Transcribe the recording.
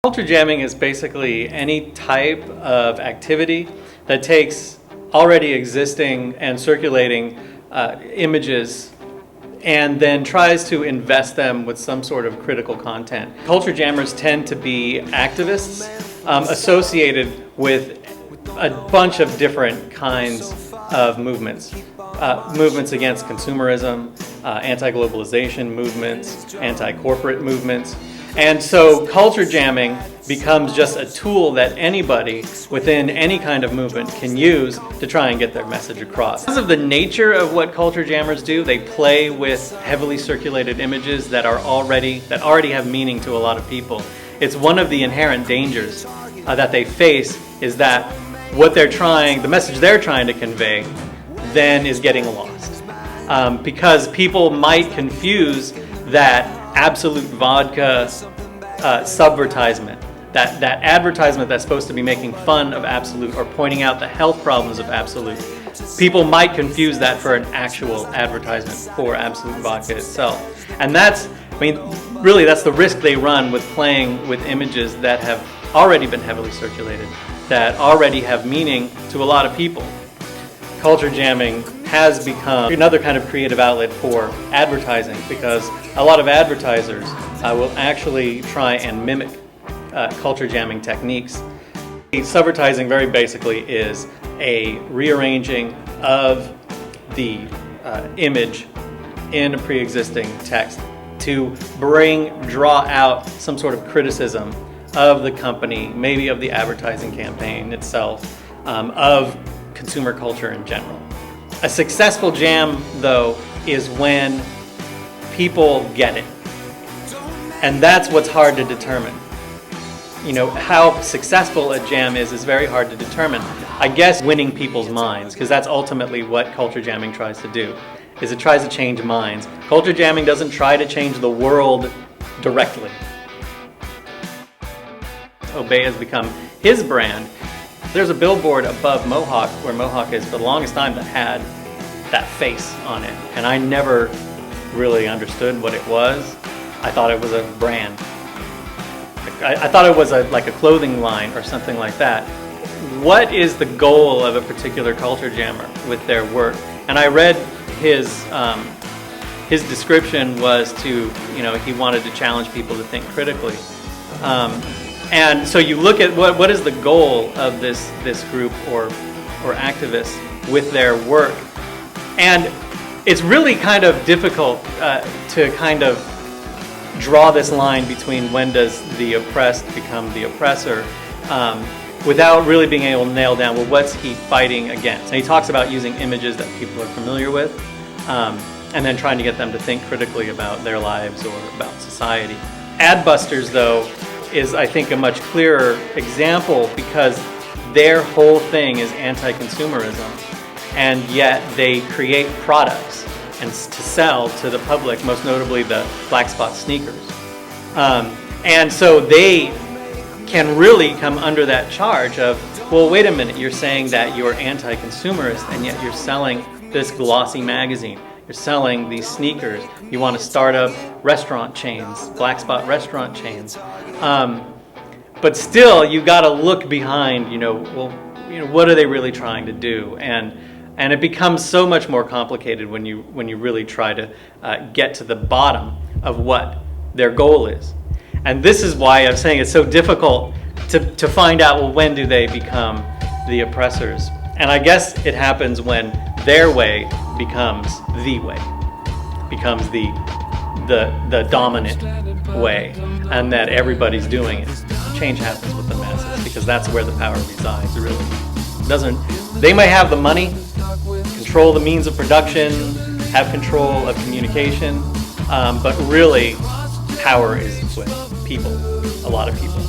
Culture jamming is basically any type of activity that takes already existing and circulating images and then tries to invest them with some sort of critical content. Culture jammers tend to be activists associated with a bunch of different kinds of movements. Movements against consumerism, anti-globalization movements, anti-corporate movements. And so culture jamming becomes just a tool that anybody within any kind of movement can use to try and get their message across. Because of the nature of what culture jammers do, they play with heavily circulated images that already have meaning to a lot of people. It's one of the inherent dangers that they face is that the message they're trying to convey then is getting lost. Because people might confuse that Absolute vodka subvertisement, that advertisement that's supposed to be making fun of Absolute or pointing out the health problems of Absolute. People might confuse that for an actual advertisement for Absolute vodka itself. And that's the risk they run with playing with images that have already been heavily circulated, that already have meaning to a lot of people. Culture jamming has become another kind of creative outlet for advertising because a lot of advertisers will actually try and mimic culture jamming techniques. Subvertising very basically is a rearranging of the image in a pre-existing text to draw out some sort of criticism of the company, maybe of the advertising campaign itself, of consumer culture in general. A successful jam, though, is when people get it. And that's what's hard to determine. You know, how successful a jam is very hard to determine. I guess winning people's minds, because that's ultimately what culture jamming tries to do, is it tries to change minds. Culture jamming doesn't try to change the world directly. Obey has become his brand. There's a billboard above Mohawk, where Mohawk is for the longest time, that had that face on it. And I never really understood what it was. I thought it was a brand. I thought it was like a clothing line or something like that. What is the goal of a particular culture jammer with their work? And I read his description was to, he wanted to challenge people to think critically. And so you look at what is the goal of this group or activists with their work, and it's really kind of difficult to kind of draw this line between when does the oppressed become the oppressor without really being able to nail down, well, what's he fighting against? And he talks about using images that people are familiar with and then trying to get them to think critically about their lives or about society. Adbusters, though, is, I think, a much clearer example because their whole thing is anti-consumerism, and yet they create products and to sell to the public, most notably the black spot sneakers. And so they can really come under that charge of, well, wait a minute, you're saying that you're anti-consumerist and yet you're selling this glossy magazine. You're selling these sneakers. You want to start up restaurant chains, black spot restaurant chains. But still, you got to look behind, what are they really trying to do? And it becomes so much more complicated when you really try to get to the bottom of what their goal is. And this is why I'm saying it's so difficult to find out, well, when do they become the oppressors? And I guess it happens when their way becomes the way, becomes the dominant way, and that everybody's doing it. Change happens with the masses because that's where the power resides, really. They might have the money, control the means of production, have control of communication, but really power is with people, a lot of people.